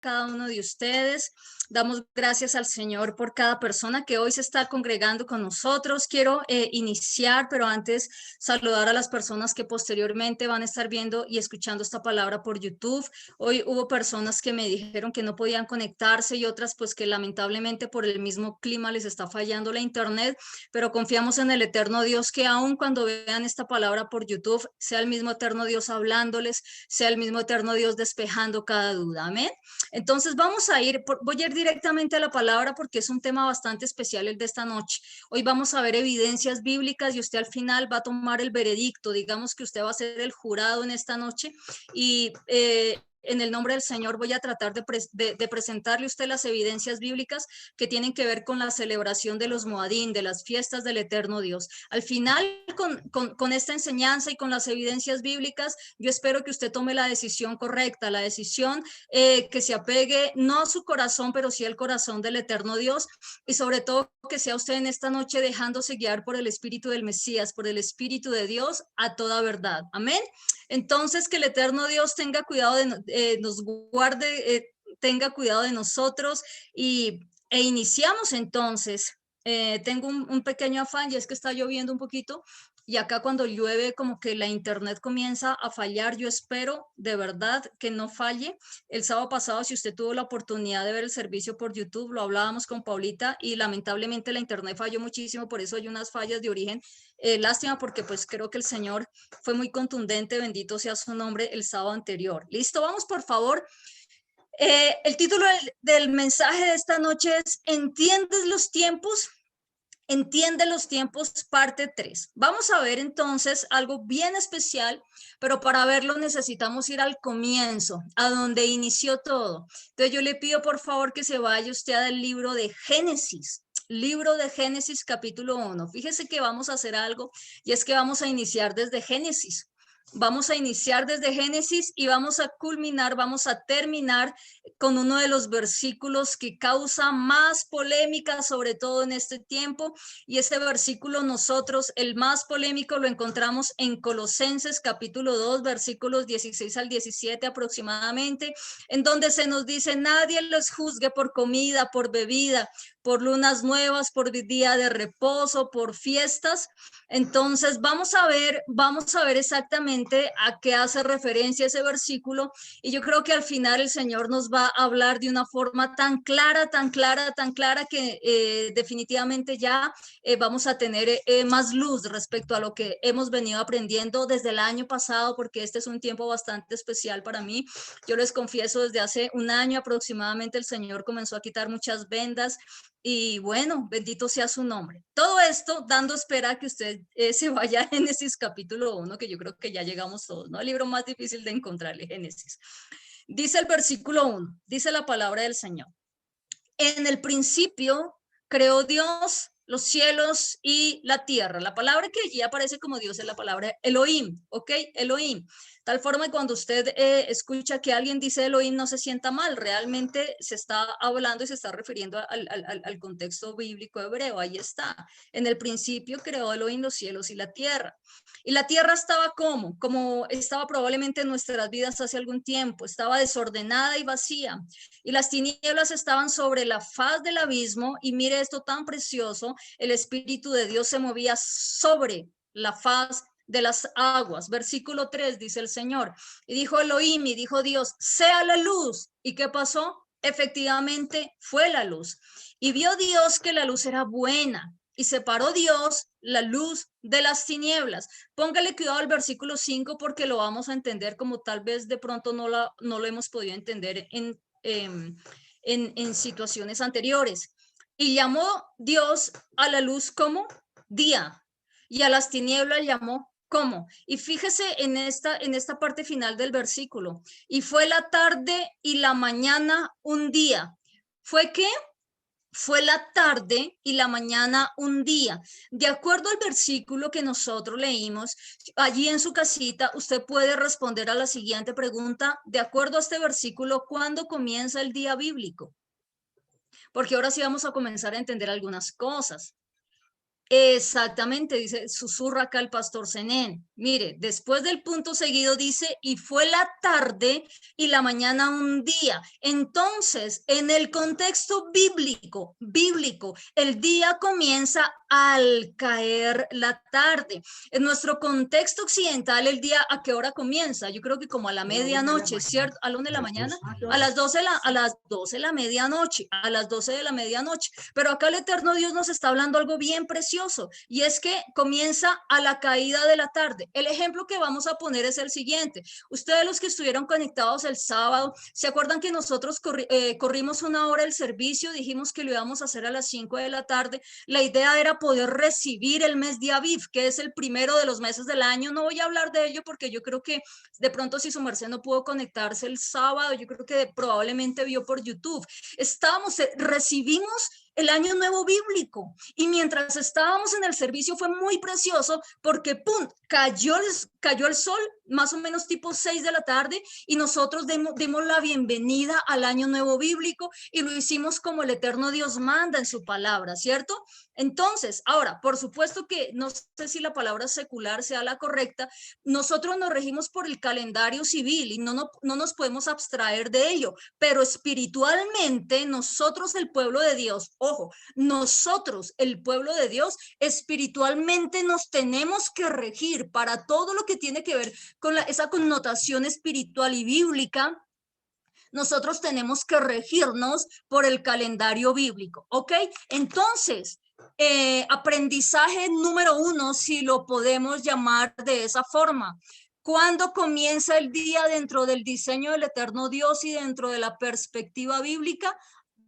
cada uno de ustedes. Damos gracias al Señor por cada persona que hoy se está congregando con nosotros. Quiero iniciar, pero antes saludar a las personas que posteriormente van a estar viendo y escuchando esta palabra por YouTube. Hoy hubo personas que me dijeron que no podían conectarse y otras pues que lamentablemente por el mismo clima les está fallando la internet, pero confiamos en el eterno Dios que aun cuando vean esta palabra por YouTube, sea el mismo eterno Dios hablándoles, sea el mismo eterno Dios despejando cada duda. Amén. Entonces voy a ir directamente a la palabra porque es un tema bastante especial el de esta noche. Hoy vamos a ver evidencias bíblicas y usted al final va a tomar el veredicto. Digamos que usted va a ser el jurado en esta noche y en el nombre del Señor voy a tratar de presentarle a usted las evidencias bíblicas que tienen que ver con la celebración de los Moadín, de las fiestas del eterno Dios. Al final, con esta enseñanza y con las evidencias bíblicas, yo espero que usted tome la decisión correcta, la decisión que se apegue no a su corazón, pero sí al corazón del eterno Dios, y sobre todo que sea usted en esta noche dejándose guiar por el Espíritu del Mesías, por el Espíritu de Dios a toda verdad. Amén. Entonces, que el eterno Dios tenga cuidado nos guarde, tenga cuidado de nosotros e iniciamos entonces. Tengo un pequeño afán y es que está lloviendo un poquito y acá cuando llueve como que la internet comienza a fallar. Yo espero de verdad que no falle. El sábado pasado, si usted tuvo la oportunidad de ver el servicio por YouTube, lo hablábamos con Paulita y lamentablemente la internet falló muchísimo, por eso hay unas fallas de origen. Lástima porque pues creo que el Señor fue muy contundente, bendito sea su nombre, el sábado anterior. Listo, vamos por favor. El título del mensaje de esta noche es ¿Entiendes los tiempos? Entiende los tiempos, parte 3. Vamos a ver entonces algo bien especial, pero para verlo necesitamos ir al comienzo, a donde inició todo. Entonces yo le pido por favor que se vaya usted al libro de Génesis. Libro de Génesis capítulo 1. Fíjese que vamos a hacer algo y es que vamos a iniciar desde Génesis. Vamos a iniciar desde Génesis y vamos a culminar, vamos a terminar con uno de los versículos que causa más polémica, sobre todo en este tiempo. Y ese versículo nosotros, el más polémico, lo encontramos en Colosenses capítulo 2, versículos 16 al 17 aproximadamente, en donde se nos dice, nadie los juzgue por comida, por bebida, por lunas nuevas, por día de reposo, por fiestas. Entonces vamos a ver exactamente a qué hace referencia ese versículo y yo creo que al final el Señor nos va a hablar de una forma tan clara, tan clara, tan clara que definitivamente ya vamos a tener más luz respecto a lo que hemos venido aprendiendo desde el año pasado, porque este es un tiempo bastante especial para mí. Yo les confieso, desde hace un año aproximadamente el Señor comenzó a quitar muchas vendas y bueno, bendito sea su nombre. Todo esto dando espera a que usted se vaya a Génesis capítulo 1, que yo creo que ya llegamos todos, ¿no? El libro más difícil de encontrarle, Génesis. Dice el versículo 1, dice la palabra del Señor. En el principio creó Dios los cielos y la tierra. La palabra que allí aparece como Dios es la palabra Elohim, ¿ok? Elohim. Tal forma que cuando usted escucha que alguien dice Elohim no se sienta mal, realmente se está hablando y se está refiriendo al contexto bíblico hebreo, ahí está. En el principio creó Elohim los cielos y la tierra. Y la tierra estaba como estaba probablemente en nuestras vidas hace algún tiempo, estaba desordenada y vacía. Y las tinieblas estaban sobre la faz del abismo, y mire esto tan precioso, el Espíritu de Dios se movía sobre la faz de las aguas. Versículo 3 dice el Señor, y dijo Elohim, y dijo Dios, sea la luz. ¿Y qué pasó? Efectivamente fue la luz. Y vio Dios que la luz era buena, y separó Dios la luz de las tinieblas. Póngale cuidado al versículo 5 porque lo vamos a entender como tal vez de pronto no lo hemos podido entender en situaciones anteriores. Y llamó Dios a la luz como día y a las tinieblas llamó como. Y fíjese en esta parte final del versículo. Y fue la tarde y la mañana un día. ¿Fue qué? Fue la tarde y la mañana un día. De acuerdo al versículo que nosotros leímos, allí en su casita, usted puede responder a la siguiente pregunta. De acuerdo a este versículo, ¿cuándo comienza el día bíblico? Porque ahora sí vamos a comenzar a entender algunas cosas. Exactamente, dice, susurra acá el pastor Zenén. Mire, después del punto seguido dice, y fue la tarde y la mañana un día. Entonces, en el contexto bíblico, el día comienza al caer la tarde. En nuestro contexto occidental, el día, ¿a qué hora comienza? Yo creo que como a la medianoche, ¿cierto? ¿A la 1 de la mañana? A las 12 a las 12 de la medianoche, a las 12 de la medianoche. Pero acá el eterno Dios nos está hablando algo bien precioso, y es que comienza a la caída de la tarde. El ejemplo que vamos a poner es el siguiente. Ustedes, los que estuvieron conectados el sábado, ¿se acuerdan que nosotros corrimos una hora el servicio? Dijimos que lo íbamos a hacer a las 5 de la tarde. La idea era poder recibir el mes de Aviv, que es el primero de los meses del año. No voy a hablar de ello porque yo creo que de pronto, si su merced no pudo conectarse el sábado, yo creo que probablemente vio por YouTube. Recibimos el año nuevo bíblico, y mientras estábamos en el servicio fue muy precioso porque ¡pum! Cayó el sol más o menos tipo 6 de la tarde, y nosotros dimos la bienvenida al año nuevo bíblico, y lo hicimos como el eterno Dios manda en su palabra, ¿cierto? Entonces, ahora, por supuesto que no sé si la palabra secular sea la correcta. Nosotros nos regimos por el calendario civil y no nos podemos abstraer de ello, pero espiritualmente nosotros, el pueblo de Dios, ojo, nosotros, el pueblo de Dios, espiritualmente nos tenemos que regir para todo lo que tiene que ver con esa connotación espiritual y bíblica. Nosotros tenemos que regirnos por el calendario bíblico, ¿ok? Entonces, aprendizaje número 1, si lo podemos llamar de esa forma. ¿Cuándo comienza el día dentro del diseño del eterno Dios y dentro de la perspectiva bíblica?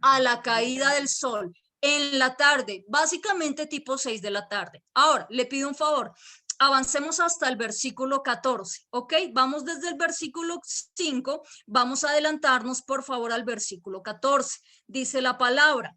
A la caída del sol, en la tarde, básicamente tipo 6 de la tarde. Ahora, le pido un favor, avancemos hasta el versículo 14, ¿ok? Vamos desde el versículo 5, vamos a adelantarnos por favor al versículo 14. Dice la palabra,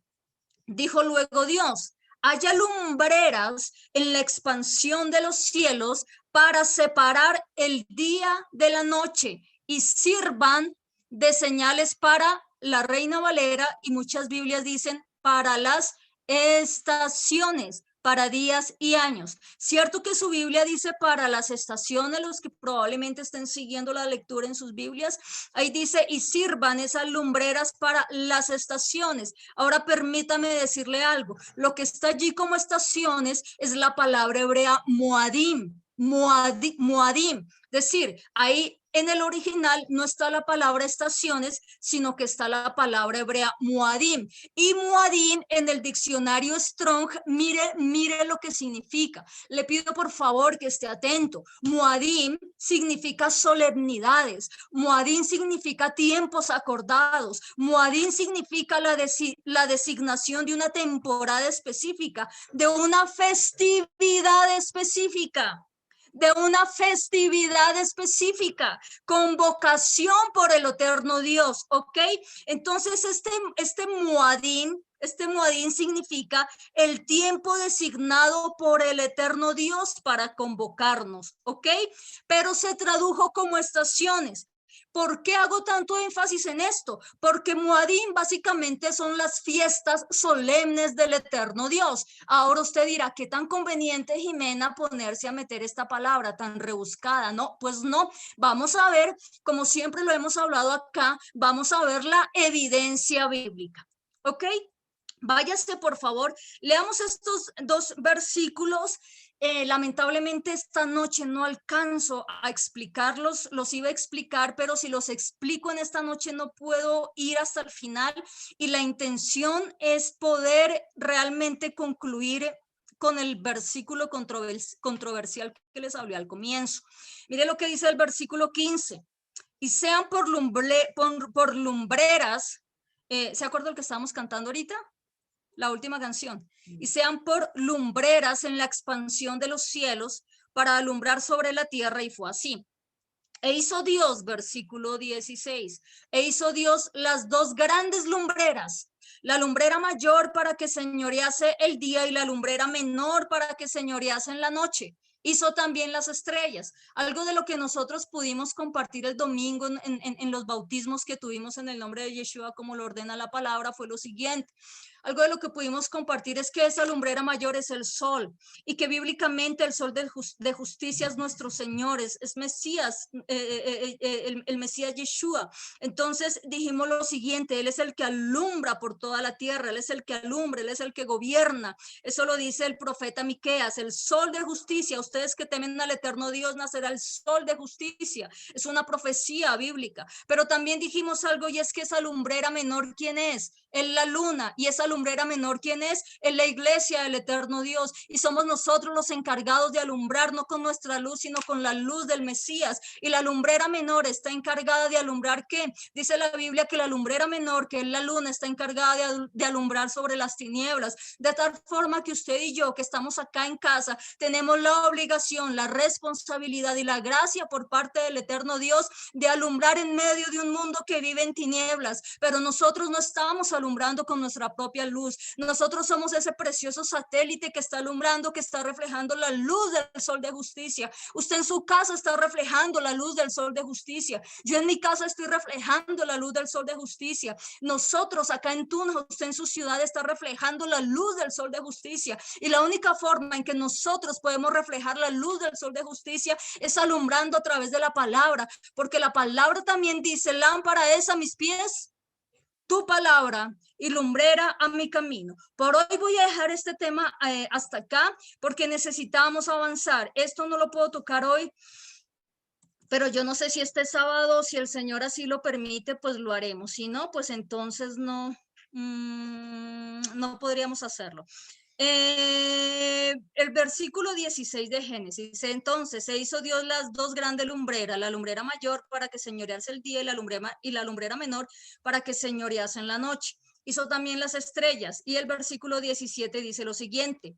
dijo luego Dios, haya lumbreras en la expansión de los cielos para separar el día de la noche y sirvan de señales para la Reina Valera, y muchas Biblias dicen para las estaciones, para días y años. Cierto que su Biblia dice para las estaciones, los que probablemente estén siguiendo la lectura en sus Biblias, ahí dice y sirvan esas lumbreras para las estaciones. Ahora permítame decirle algo, lo que está allí como estaciones es la palabra hebrea Moadim, Moadim, es decir, ahí en el original no está la palabra estaciones, sino que está la palabra hebrea Moadim. Y Moadim en el diccionario Strong, mire lo que significa. Le pido por favor que esté atento. Moadim significa solemnidades. Moadim significa tiempos acordados. Moadim significa la designación de una temporada específica, de una festividad específica. De una festividad específica, convocación por el eterno Dios, ¿ok? Entonces este Moadim significa el tiempo designado por el eterno Dios para convocarnos, ¿ok? Pero se tradujo como estaciones. ¿Por qué hago tanto énfasis en esto? Porque Moadim básicamente son las fiestas solemnes del eterno Dios. Ahora usted dirá, ¿qué tan conveniente, Jimena, ponerse a meter esta palabra tan rebuscada? No, pues no. Vamos a ver, como siempre lo hemos hablado acá, vamos a ver la evidencia bíblica. ¿Ok? Váyase, por favor, leamos estos dos versículos. Lamentablemente esta noche no alcanzo a explicarlos, los iba a explicar, pero si los explico en esta noche no puedo ir hasta el final, y la intención es poder realmente concluir con el versículo controversial que les hablé al comienzo. Mire lo que dice el versículo 15, y sean por lumbreras, ¿se acuerda el que estábamos cantando ahorita? La última canción, y sean por lumbreras en la expansión de los cielos para alumbrar sobre la tierra, y fue así. E hizo Dios, versículo 16, e hizo Dios las dos grandes lumbreras, la lumbrera mayor para que señorease el día y la lumbrera menor para que señorease en la noche. Hizo también las estrellas, algo de lo que nosotros pudimos compartir el domingo en los bautismos que tuvimos en el nombre de Yeshua, como lo ordena la palabra, fue lo siguiente. algo de lo que pudimos compartir es que esa lumbrera mayor es el sol y que bíblicamente el sol de justicia es nuestro Señor, es Mesías, el Mesías Yeshua. Entonces dijimos lo siguiente, Él es el que alumbra por toda la tierra, Él es el que alumbra, Él es el que gobierna. Eso lo dice el profeta Miqueas, el sol de justicia. Ustedes que temen al eterno Dios, nacerá el sol de justicia. Es una profecía bíblica. Pero también dijimos algo y es que esa lumbrera menor, ¿quién es? Es la luna. Y esa lumbrera menor, ¿quién es? Es la iglesia del eterno Dios. Y somos nosotros los encargados de alumbrar, no con nuestra luz, sino con la luz del Mesías. Y la lumbrera menor está encargada de alumbrar, ¿qué? Dice la Biblia que la lumbrera menor, que es la luna, está encargada de alumbrar sobre las tinieblas, de tal forma que usted y yo, que estamos acá en casa, tenemos la obligación, la responsabilidad y la gracia por parte del eterno Dios de alumbrar en medio de un mundo que vive en tinieblas, pero nosotros no estamos alumbrando con nuestra propia luz. Nosotros somos ese precioso satélite que está alumbrando, que está reflejando la luz del sol de justicia. Usted en su casa está reflejando la luz del sol de justicia. Yo en mi casa estoy reflejando la luz del sol de justicia. Nosotros acá en Tunja, usted en su ciudad está reflejando la luz del sol de justicia. Y la única forma en que nosotros podemos reflejar la luz del sol de justicia es alumbrando a través de la palabra, porque la palabra también dice, lámpara es a mis pies tu palabra y lumbrera a mi camino. Por hoy voy a dejar este tema hasta acá porque necesitamos avanzar. Esto no lo puedo tocar hoy, pero yo no sé si este sábado, si el Señor así lo permite, pues lo haremos. Si no, pues entonces no, no podríamos hacerlo. El versículo 16 de Génesis dice, entonces se hizo Dios las dos grandes lumbreras, la lumbrera mayor para que señorease el día y la lumbrera menor para que señorease en la noche. Hizo también las estrellas. Y el versículo 17 dice lo siguiente,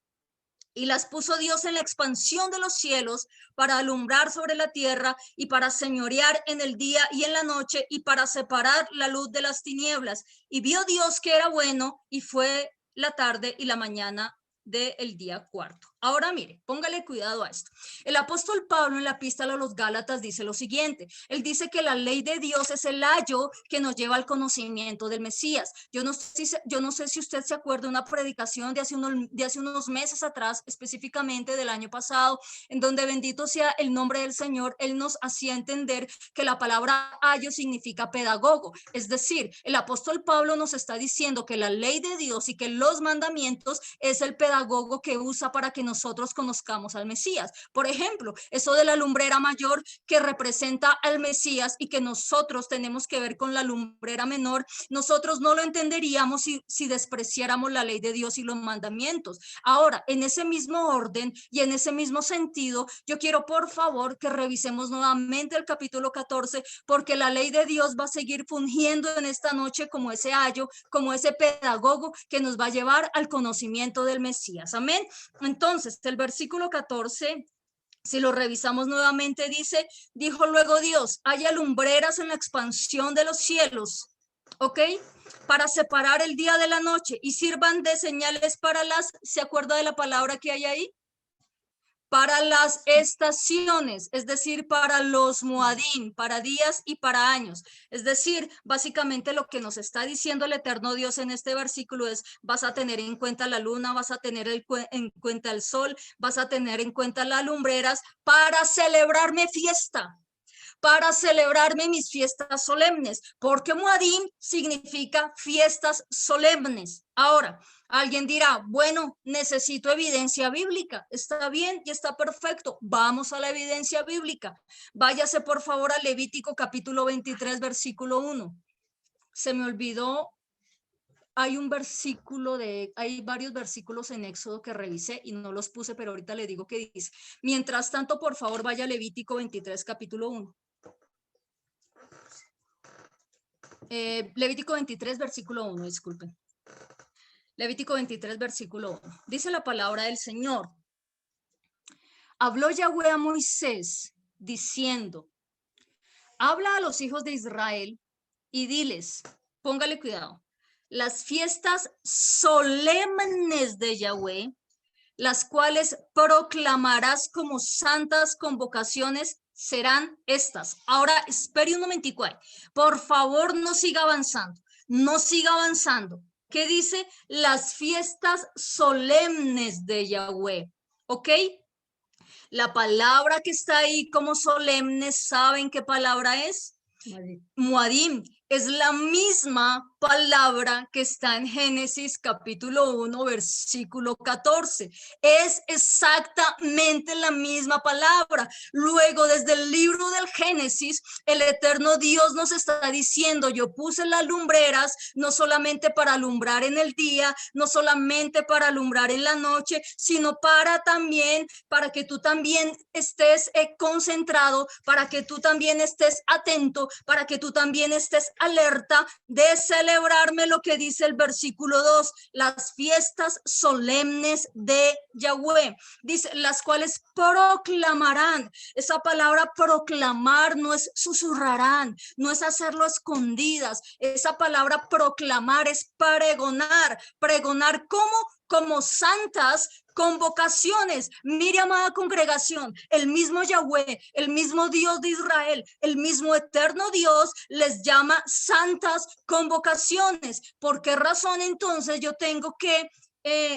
y las puso Dios en la expansión de los cielos para alumbrar sobre la tierra y para señorear en el día y en la noche y para separar la luz de las tinieblas. Y vio Dios que era bueno y fue la tarde y la mañana del día cuarto. Ahora mire, póngale cuidado a esto. El apóstol Pablo en la epístola a los Gálatas dice lo siguiente. Él dice que la ley de Dios es el ayo que nos lleva al conocimiento del Mesías. Yo no sé si usted se acuerda de una predicación de hace unos meses atrás, específicamente del año pasado, en donde bendito sea el nombre del Señor, Él nos hacía entender que la palabra ayo significa pedagogo. Es decir, el apóstol Pablo nos está diciendo que la ley de Dios y que los mandamientos es el pedagogo que usa para que nosotros conozcamos al Mesías. Por ejemplo, eso de la lumbrera mayor que representa al Mesías y que nosotros tenemos que ver con la lumbrera menor, nosotros no lo entenderíamos si despreciáramos la ley de Dios y los mandamientos. Ahora, en ese mismo orden y en ese mismo sentido, yo quiero por favor que revisemos nuevamente el capítulo 14, porque la ley de Dios va a seguir fungiendo en esta noche como ese ayo, como ese pedagogo que nos va a llevar al conocimiento del Mesías. Amén. Entonces, el versículo 14, si lo revisamos nuevamente, dice, dijo luego Dios, haya lumbreras en la expansión de los cielos, ¿ok? Para separar el día de la noche y sirvan de señales para ¿se acuerda de la palabra que hay ahí? Para las estaciones, es decir, para los muadín, para días y para años. Es decir, básicamente lo que nos está diciendo el eterno Dios en este versículo es, vas a tener en cuenta la luna, vas a tener en cuenta el sol, vas a tener en cuenta las lumbreras para celebrarme fiesta, para celebrarme mis fiestas solemnes, porque Muadim significa fiestas solemnes. Ahora, alguien dirá, bueno, necesito evidencia bíblica. Está bien y está perfecto. Vamos a la evidencia bíblica. Váyase por favor a Levítico capítulo 23, versículo 1. Se me olvidó, hay varios versículos en Éxodo que revisé y no los puse, pero ahorita le digo qué dice. Mientras tanto, por favor, vaya a Levítico 23, capítulo 1. Levítico 23, versículo 1, disculpen. Levítico 23, versículo 1. Dice la palabra del Señor. Habló Yahweh a Moisés diciendo, habla a los hijos de Israel y diles, póngale cuidado, las fiestas solemnes de Yahweh, las cuales proclamarás como santas convocaciones, serán estas. Ahora, espere un momentico ahí. Por favor, no siga avanzando, ¿ok? ¿Qué dice? Las fiestas solemnes de Yahweh, ¿ok? La palabra que está ahí como solemnes, ¿saben qué palabra es? Muadim. Es la misma palabra que está en Génesis capítulo 1, versículo 14. Es exactamente la misma palabra. Luego, desde el libro del Génesis, el eterno Dios nos está diciendo, yo puse las lumbreras no solamente para alumbrar en el día, no solamente para alumbrar en la noche, sino para que tú también estés concentrado, para que tú también estés atento, para que tú también estés alerta de celebrarme lo que dice el versículo 2, las fiestas solemnes de Yahweh, dice, las cuales proclamarán. Esa palabra proclamar no es susurrarán, no es hacerlo escondidas. Esa palabra proclamar es pregonar. Pregonar como santas convocaciones. Mire, amada congregación, el mismo Yahweh, el mismo Dios de Israel, el mismo eterno Dios les llama santas convocaciones. ¿Por qué razón entonces yo tengo que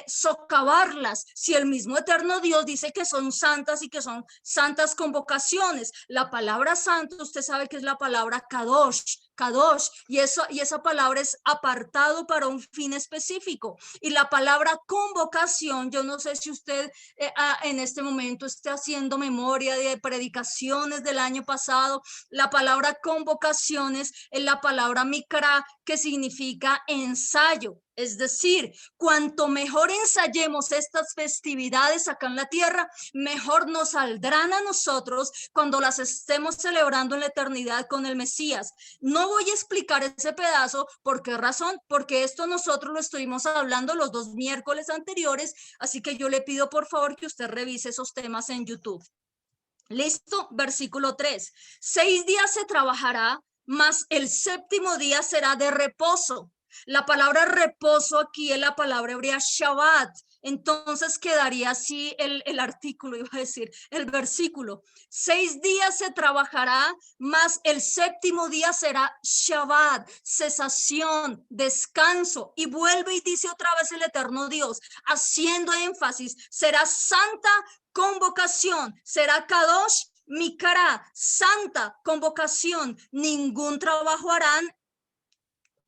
socavarlas si el mismo eterno Dios dice que son santas y que son santas convocaciones? La palabra santo, usted sabe que es la palabra kadosh, kadosh, y esa palabra es apartado para un fin específico. Y la palabra convocación, yo no sé si usted en este momento esté haciendo memoria de predicaciones del año pasado. La palabra convocaciones es la palabra mikra, que significa ensayo. Es decir, cuanto mejor ensayemos estas festividades acá en la tierra, mejor nos saldrán a nosotros cuando las estemos celebrando en la eternidad con el Mesías. No voy a explicar ese pedazo. ¿Por qué razón? Porque esto nosotros lo estuvimos hablando los 2 miércoles anteriores, así que yo le pido por favor que usted revise esos temas en YouTube. Listo, versículo 3. 6 días se trabajará, mas el 7º día será de reposo. La palabra reposo aquí es la palabra hebrea Shabbat. Entonces quedaría así el artículo, iba a decir, el versículo. 6 días se trabajará, mas el 7º día será Shabbat, cesación, descanso. Y vuelve y dice otra vez el eterno Dios, haciendo énfasis, será santa convocación, será Kadosh Mikara, santa convocación, ningún trabajo harán.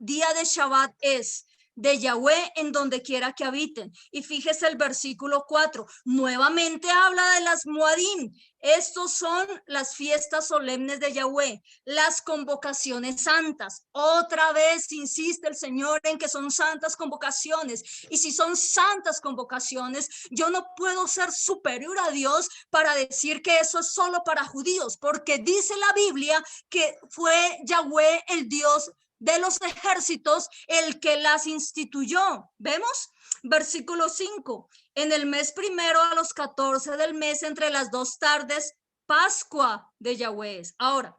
Día de Shabbat es de Yahweh en donde quiera que habiten. Y fíjese el versículo 4, nuevamente habla de las Muadim. Estos son las fiestas solemnes de Yahweh, las convocaciones santas. Otra vez insiste el Señor en que son santas convocaciones. Y si son santas convocaciones, yo no puedo ser superior a Dios para decir que eso es solo para judíos, porque dice la Biblia que fue Yahweh el Dios de los ejércitos el que las instituyó. ¿Vemos? Versículo 5. En el mes primero a los 14 del mes, entre las 2 tardes, Pascua de Yahweh. Ahora,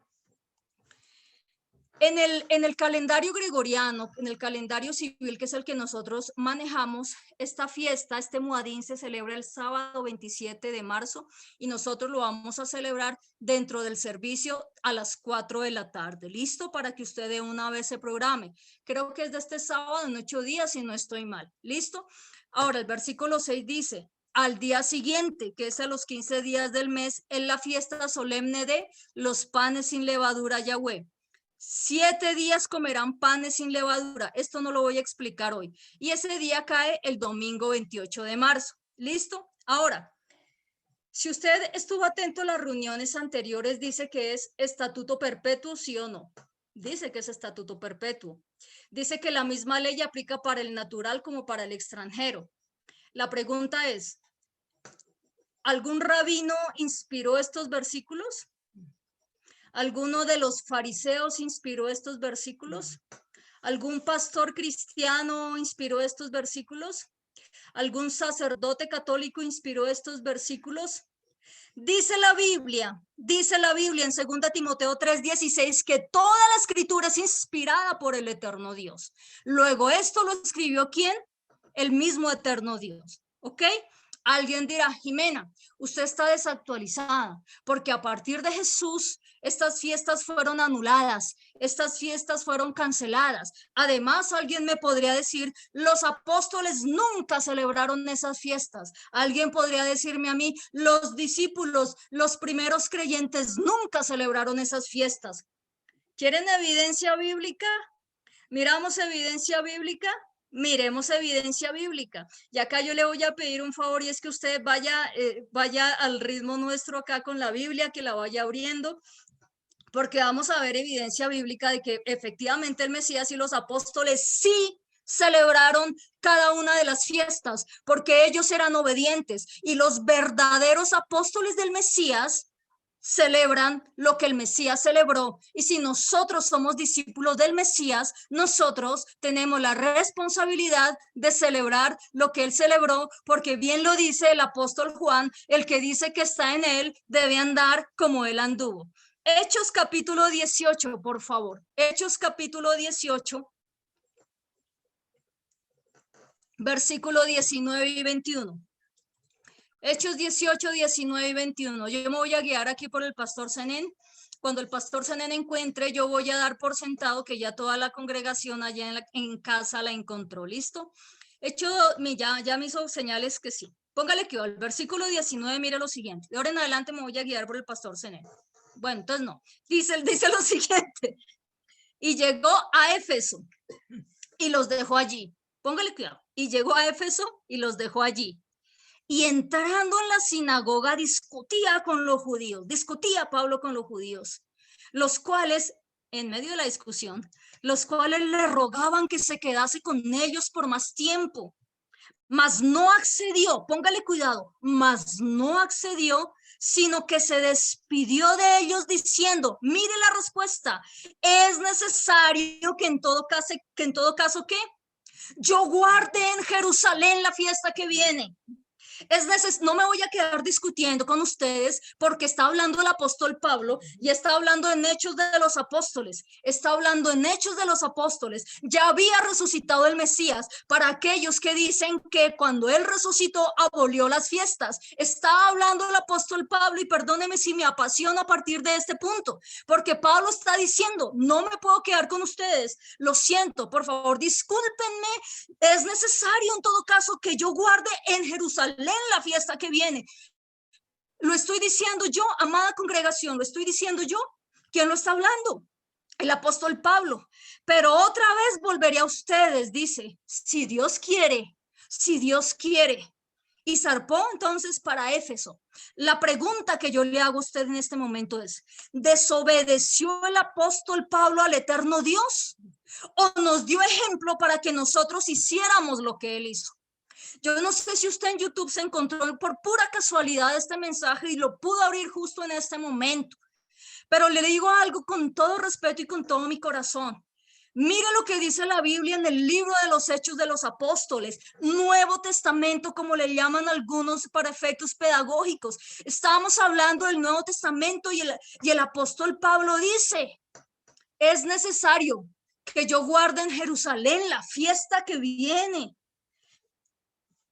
en el calendario gregoriano, en el calendario civil, que es el que nosotros manejamos, esta fiesta, este Muadín, se celebra el sábado 27 de marzo y nosotros lo vamos a celebrar dentro del servicio a las 4 de la tarde. ¿Listo? Para que usted de una vez se programe. Creo que es de este sábado en 8 días, si no estoy mal. ¿Listo? Ahora, el versículo 6 dice, al día siguiente, que es a los 15 días del mes, es la fiesta solemne de los panes sin levadura Yahweh. 7 días comerán panes sin levadura. Esto no lo voy a explicar hoy. Y ese día cae el domingo 28 de marzo. ¿Listo? Ahora, si usted estuvo atento a las reuniones anteriores, dice que es estatuto perpetuo, ¿sí o no? Dice que es estatuto perpetuo. Dice que la misma ley aplica para el natural como para el extranjero. La pregunta es, ¿algún rabino inspiró estos versículos? ¿Alguno de los fariseos inspiró estos versículos? ¿Algún pastor cristiano inspiró estos versículos? ¿Algún sacerdote católico inspiró estos versículos? Dice la Biblia en 2 Timoteo 3:16 que toda la escritura es inspirada por el eterno Dios. Luego, ¿esto lo escribió quién? El mismo eterno Dios. ¿Ok? Alguien dirá, Jimena, usted está desactualizada, porque a partir de Jesús Estas fiestas fueron anuladas, estas fiestas fueron canceladas. Además, alguien me podría decir, los apóstoles nunca celebraron esas fiestas. Alguien podría decirme a mí, los discípulos, los primeros creyentes nunca celebraron esas fiestas. ¿Quieren evidencia bíblica? ¿Miramos evidencia bíblica? Miremos evidencia bíblica. Y acá yo le voy a pedir un favor y es que usted vaya al ritmo nuestro acá con la Biblia, que la vaya abriendo, porque vamos a ver evidencia bíblica de que efectivamente el Mesías y los apóstoles sí celebraron cada una de las fiestas, porque ellos eran obedientes y los verdaderos apóstoles del Mesías celebran lo que el Mesías celebró. Y si nosotros somos discípulos del Mesías, nosotros tenemos la responsabilidad de celebrar lo que él celebró, porque bien lo dice el apóstol Juan, el que dice que está en él debe andar como él anduvo. Hechos capítulo 18, por favor. Hechos capítulo 18, versículo 19 y 21. Hechos 18, 19 y 21. Yo me voy a guiar aquí por el pastor Zenén. Cuando el pastor Zenén encuentre, yo voy a dar por sentado que ya toda la congregación allá en casa la encontró. ¿Listo? Ya me hizo señales que sí. Póngale que el versículo 19, mire lo siguiente. De ahora en adelante me voy a guiar por el pastor Zenén. Bueno, entonces no. Dice lo siguiente. Y llegó a Éfeso y los dejó allí. Póngale cuidado. Y llegó a Éfeso y los dejó allí. Y entrando en la sinagoga discutía Pablo con los judíos, los cuales, en medio de la discusión, los cuales le rogaban que se quedase con ellos por más tiempo, mas no accedió, póngale cuidado, mas no accedió, sino que se despidió de ellos diciendo, mire la respuesta, es necesario que en todo caso, ¿qué? Yo guarde en Jerusalén la fiesta que viene. No me voy a quedar discutiendo con ustedes porque está hablando el apóstol Pablo y está hablando en Hechos de los Apóstoles. Está hablando en Hechos de los Apóstoles. Ya había resucitado el Mesías para aquellos que dicen que cuando él resucitó abolió las fiestas. Está hablando el apóstol Pablo y perdóneme si me apasiona a partir de este punto, porque Pablo está diciendo, no me puedo quedar con ustedes. Lo siento, por favor, discúlpenme. Es necesario en todo caso que yo guarde en Jerusalén la fiesta que viene. Lo estoy diciendo yo, amada congregación, lo estoy diciendo yo. ¿Quién lo está hablando? El apóstol Pablo. Pero otra vez volveré a ustedes, dice, si Dios quiere, si Dios quiere. Y zarpó entonces para Éfeso. La pregunta que yo le hago a usted en este momento es, ¿desobedeció el apóstol Pablo al eterno Dios? ¿O nos dio ejemplo para que nosotros hiciéramos lo que él hizo? Yo no sé si usted en YouTube se encontró por pura casualidad este mensaje y lo pudo abrir justo en este momento. Pero le digo algo con todo respeto y con todo mi corazón. Mire lo que dice la Biblia en el libro de los Hechos de los Apóstoles, Nuevo Testamento, como le llaman algunos para efectos pedagógicos. Estábamos hablando del Nuevo Testamento y el apóstol Pablo dice, es necesario que yo guarde en Jerusalén la fiesta que viene.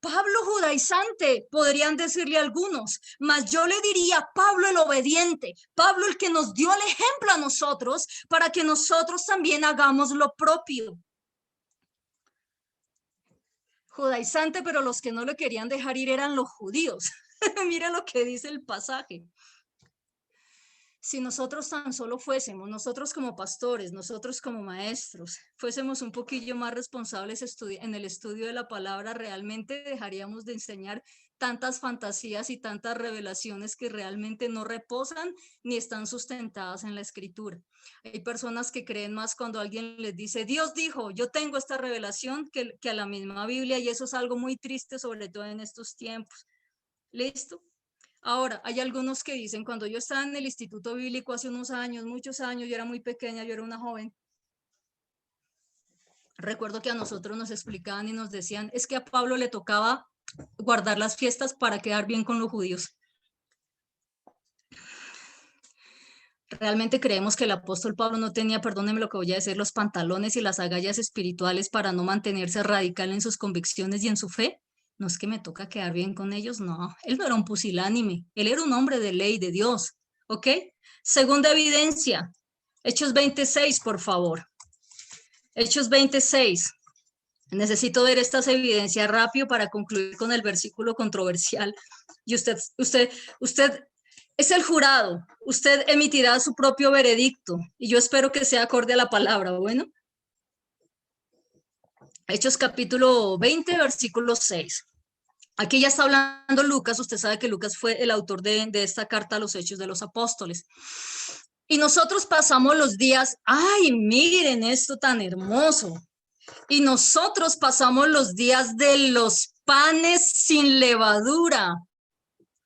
Pablo judaizante, podrían decirle algunos, mas yo le diría Pablo el obediente, Pablo el que nos dio el ejemplo a nosotros para que nosotros también hagamos lo propio. Judaizante, pero los que no le querían dejar ir eran los judíos. Mira lo que dice el pasaje. Si nosotros tan solo fuésemos, nosotros como pastores, nosotros como maestros, fuésemos un poquillo más responsables en el estudio de la palabra, realmente dejaríamos de enseñar tantas fantasías y tantas revelaciones que realmente no reposan ni están sustentadas en la escritura. Hay personas que creen más cuando alguien les dice, Dios dijo, yo tengo esta revelación, que a la misma Biblia, y eso es algo muy triste, sobre todo en estos tiempos. ¿Listo? Ahora, hay algunos que dicen, cuando yo estaba en el Instituto Bíblico hace unos años, muchos años, yo era muy pequeña, yo era una joven, recuerdo que a nosotros nos explicaban y nos decían, es que a Pablo le tocaba guardar las fiestas para quedar bien con los judíos. Realmente creemos que el apóstol Pablo no tenía, perdónenme lo que voy a decir, los pantalones y las agallas espirituales para no mantenerse radical en sus convicciones y en su fe. No es que me toca quedar bien con ellos, no. Él no era un pusilánime, él era un hombre de ley, de Dios, ¿ok? Segunda evidencia, Hechos 26, por favor. Hechos 26. Necesito ver estas evidencias rápido para concluir con el versículo controversial. Y usted es el jurado, usted emitirá su propio veredicto y yo espero que sea acorde a la palabra. Bueno, Hechos capítulo 20, versículo 6. Aquí ya está hablando Lucas, usted sabe que Lucas fue el autor de esta carta a los Hechos de los Apóstoles. Y nosotros pasamos los días, ay, miren esto tan hermoso. Y nosotros pasamos los días de los panes sin levadura.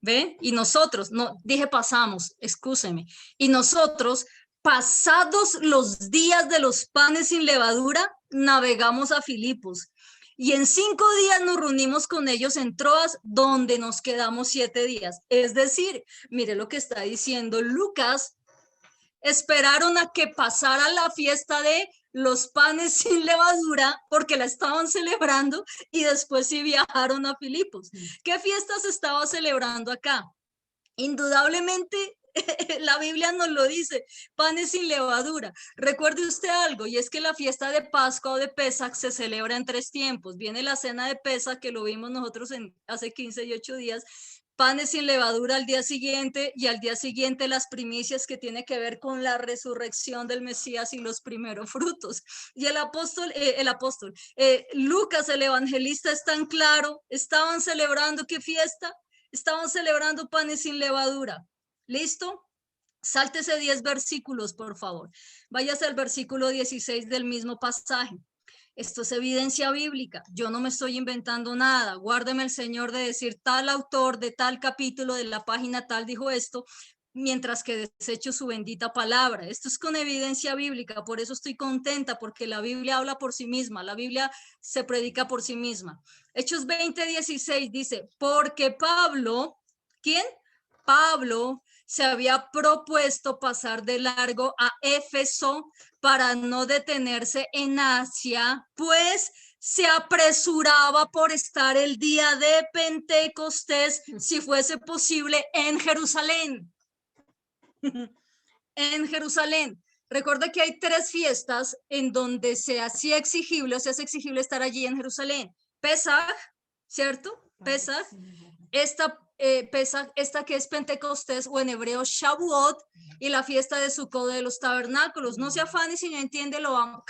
¿Ve? Y nosotros, no, dije pasamos, excúseme. Y nosotros, pasados los días de los panes sin levadura, navegamos a Filipos. Y en 5 días nos reunimos con ellos en Troas, donde nos quedamos 7 días. Es decir, mire lo que está diciendo Lucas, esperaron a que pasara la fiesta de los panes sin levadura porque la estaban celebrando y después sí viajaron a Filipos. ¿Qué fiesta se estaba celebrando acá? Indudablemente la Biblia nos lo dice, panes sin levadura. Recuerde usted algo, y es que la fiesta de Pascua o de Pesach se celebra en 3 tiempos. Viene la cena de Pesach, que lo vimos nosotros hace 15 y 8 días, panes sin levadura al día siguiente, y al día siguiente las primicias, que tiene que ver con la resurrección del Mesías y los primeros frutos. Y Lucas, el evangelista, es tan claro, estaban celebrando ¿qué fiesta? Estaban celebrando panes sin levadura. ¿Listo? Sáltese 10 versículos, por favor. Váyase al versículo 16 del mismo pasaje. Esto es evidencia bíblica. Yo no me estoy inventando nada. Guárdeme el Señor de decir tal autor de tal capítulo de la página tal dijo esto, mientras que desecho su bendita palabra. Esto es con evidencia bíblica. Por eso estoy contenta, porque la Biblia habla por sí misma. La Biblia se predica por sí misma. Hechos 20:16 dice, porque Pablo, ¿quién? Pablo se había propuesto pasar de largo a Éfeso para no detenerse en Asia, pues se apresuraba por estar el día de Pentecostés, si fuese posible, en Jerusalén. En Jerusalén. Recuerda que hay 3 fiestas en donde se hacía exigible, o se hace exigible estar allí en Jerusalén. Pesaj, ¿cierto? Pesaj. Esta que es Pentecostés, o en hebreo Shavuot, y la fiesta de Sukkot, de los tabernáculos. No se afane si no entiende, lo vamos,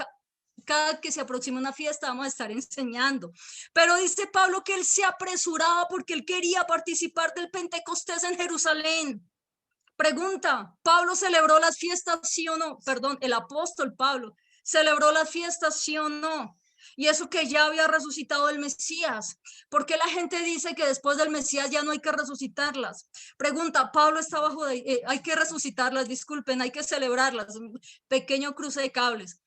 cada que se aproxima una fiesta vamos a estar enseñando. Pero dice Pablo que él se apresuraba porque él quería participar del Pentecostés en Jerusalén. Pregunta, ¿Pablo celebró las fiestas, sí o no? Perdón, el apóstol Pablo, ¿celebró las fiestas, sí o no? Y eso que ya había resucitado el Mesías. ¿Por qué la gente dice que después del Mesías ya no hay que resucitarlas? Pregunta, Pablo está bajo de, hay que resucitarlas, disculpen, hay que celebrarlas. Un pequeño cruce de cables.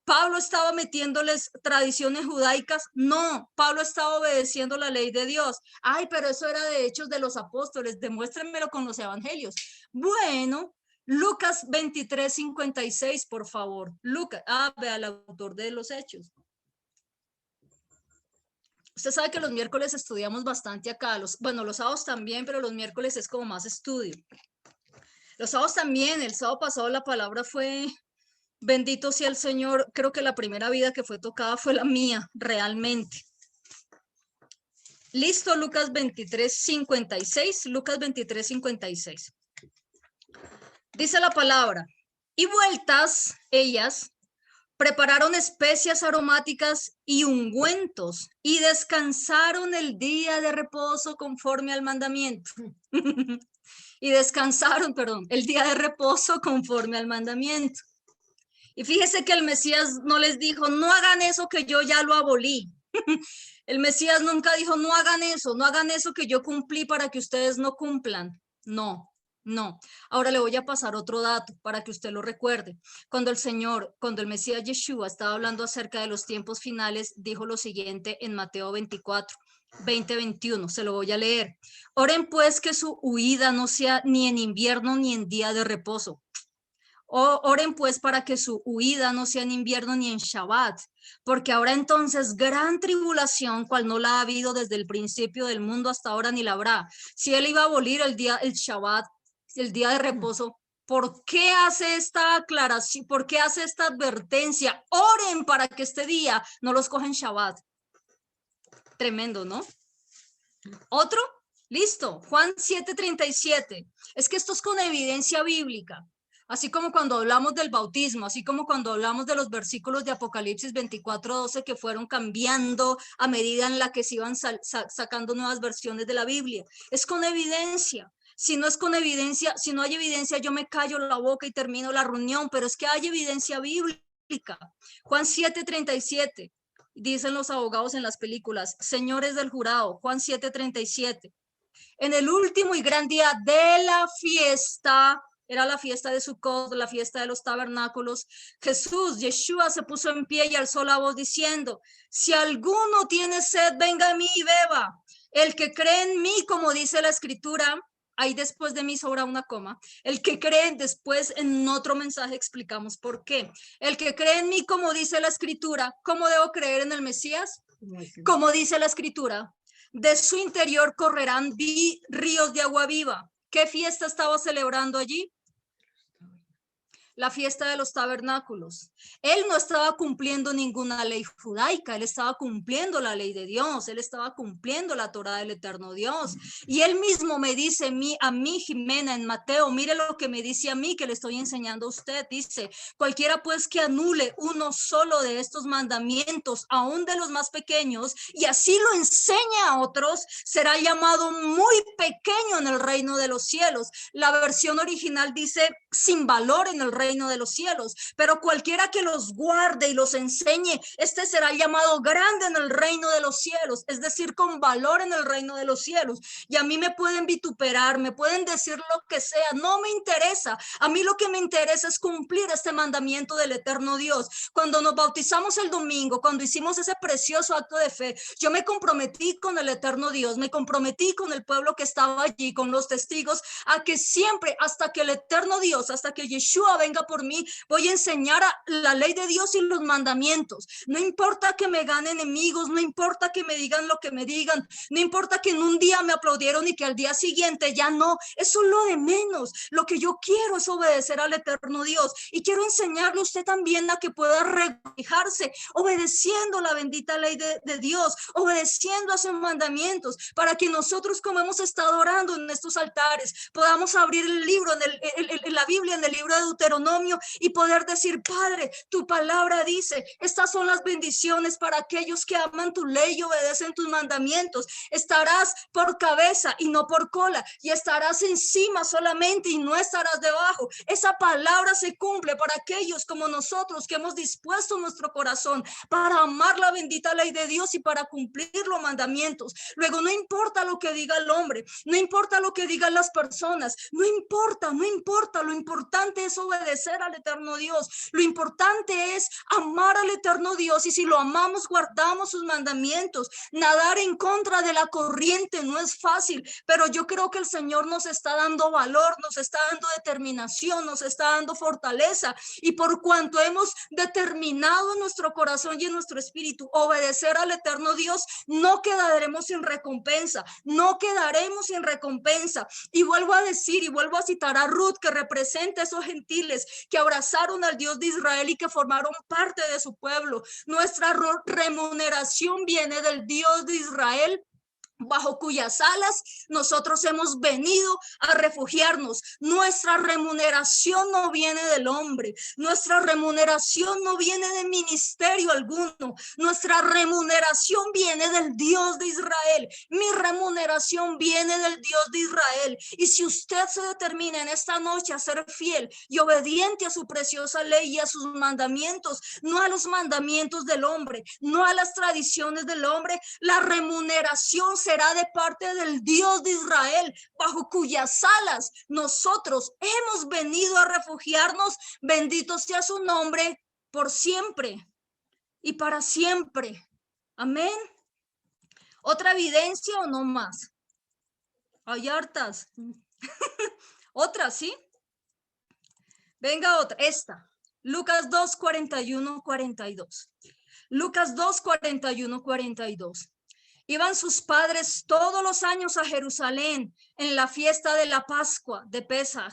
¿Pablo estaba metiéndoles tradiciones judaicas? No, Pablo estaba obedeciendo la ley de Dios. Ay, pero eso era de Hechos de los Apóstoles, demuéstrenmelo con los evangelios. Bueno, Lucas 23:56, por favor. Lucas, vea el autor de los Hechos. Usted sabe que los miércoles estudiamos bastante acá, los sábados también, pero los miércoles es como más estudio. Los sábados también, el sábado pasado la palabra fue... Bendito sea el Señor, creo que la primera vida que fue tocada fue la mía, realmente. Listo, Lucas 23:56, Lucas 23:56. Dice la palabra, y vueltas ellas, prepararon especias aromáticas y ungüentos, y descansaron el día de reposo conforme al mandamiento. Y descansaron, el día de reposo conforme al mandamiento. Y fíjese que el Mesías no les dijo, no hagan eso que yo ya lo abolí. El Mesías nunca dijo, no hagan eso que yo cumplí para que ustedes no cumplan. No, no. Ahora le voy a pasar otro dato para que usted lo recuerde. Cuando el Mesías Yeshua estaba hablando acerca de los tiempos finales, dijo lo siguiente en Mateo 24:20-21. Se lo voy a leer. Oren pues que su huida no sea ni en invierno ni en día de reposo. Oren pues para que su huida no sea en invierno ni en Shabbat, porque habrá entonces gran tribulación, cual no la ha habido desde el principio del mundo hasta ahora ni la habrá. Si él iba a abolir el Shabbat, el día de reposo, ¿Por qué hace esta aclaración? ¿Por qué hace esta advertencia? Oren para que este día no los cogen Shabbat. Tremendo, ¿no? Otro, listo, Juan 7:37. Es que esto es con evidencia bíblica. Así como cuando hablamos del bautismo, así como cuando hablamos de los versículos de Apocalipsis 24:12 que fueron cambiando a medida en la que se iban sacando nuevas versiones de la Biblia. Es con evidencia. Si no es con evidencia, si no hay evidencia, yo me callo la boca y termino la reunión, pero es que hay evidencia bíblica. Juan 7:37. Dicen los abogados en las películas, señores del jurado, Juan 7:37. En el último y gran día de la fiesta, era la fiesta de Sukkot, la fiesta de los tabernáculos, Jesús, Yeshua, se puso en pie y alzó la voz diciendo, si alguno tiene sed, venga a mí y beba. El que cree en mí, como dice la escritura, ahí después de mí sobra una coma. El que cree, después en otro mensaje explicamos por qué. El que cree en mí, como dice la escritura, ¿cómo debo creer en el Mesías? Como dice la escritura, de su interior correrán ríos de agua viva. ¿Qué fiesta estaba celebrando allí? La fiesta de los tabernáculos. Él no estaba cumpliendo ninguna ley judaica, él estaba cumpliendo la ley de Dios, él estaba cumpliendo la Torá del eterno Dios. Y él mismo me dice a mí, Jimena, en Mateo, mire lo que me dice a mí, que le estoy enseñando a usted, dice, cualquiera pues que anule uno solo de estos mandamientos, aún de los más pequeños, y así lo enseña a otros, será llamado muy pequeño en el reino de los cielos. La versión original dice, sin valor en el reino de los cielos, pero cualquiera que los guarde y los enseñe, este será llamado grande en el reino de los cielos, es decir, con valor en el reino de los cielos. Y a mí me pueden vituperar, me pueden decir lo que sea, no me interesa. A mí lo que me interesa es cumplir este mandamiento del eterno Dios. Cuando nos bautizamos el domingo, cuando hicimos ese precioso acto de fe, yo me comprometí con el eterno Dios, me comprometí con el pueblo que estaba allí, con los testigos, a que siempre, hasta que el eterno Dios, hasta que Yeshua venga por mí, voy a enseñar la ley de Dios y los mandamientos. No importa que me ganen enemigos, no importa que me digan lo que me digan, no importa que en un día me aplaudieron y que al día siguiente ya no, eso es lo de menos. Lo que yo quiero es obedecer al eterno Dios y quiero enseñarle a usted también a que pueda regocijarse obedeciendo la bendita ley de Dios, obedeciendo a sus mandamientos, para que nosotros, como hemos estado orando en estos altares, podamos abrir el libro, en la Biblia, en el libro de Deuteronomio, y poder decir, Padre, tu palabra dice, estas son las bendiciones para aquellos que aman tu ley y obedecen tus mandamientos. Estarás por cabeza y no por cola, y estarás encima solamente y no estarás debajo. Esa palabra se cumple para aquellos como nosotros que hemos dispuesto nuestro corazón para amar la bendita ley de Dios y para cumplir los mandamientos. Luego no importa lo que diga el hombre, no importa lo que digan las personas, no importa, lo importante es obedecer al eterno Dios, lo importante es amar al eterno Dios, y si lo amamos, guardamos sus mandamientos. Nadar en contra de la corriente no es fácil, pero yo creo que el Señor nos está dando valor, nos está dando determinación, nos está dando fortaleza, y por cuanto hemos determinado en nuestro corazón y en nuestro espíritu obedecer al eterno Dios, no quedaremos sin recompensa, no quedaremos sin recompensa. Y vuelvo a decir y vuelvo a citar a Ruth, que representa a esos gentiles que abrazaron al Dios de Israel y que formaron parte de su pueblo. Nuestra remuneración viene del Dios de Israel, bajo cuyas alas nosotros hemos venido a refugiarnos. Nuestra remuneración no viene del hombre, nuestra remuneración no viene de ministerio alguno, nuestra remuneración viene del Dios de Israel. Mi remuneración viene del Dios de Israel. Y si usted se determina en esta noche a ser fiel y obediente a su preciosa ley y a sus mandamientos, no a los mandamientos del hombre, no a las tradiciones del hombre, la remuneración será de parte del Dios de Israel, bajo cuyas alas nosotros hemos venido a refugiarnos. Bendito sea su nombre por siempre y para siempre. Amén. ¿Otra evidencia o no más? Hay hartas. Otra, ¿sí? Venga otra, esta. Lucas 2, 41, 42. Lucas 2, 41, 42. Iban sus padres todos los años a Jerusalén en la fiesta de la Pascua de Pesaj,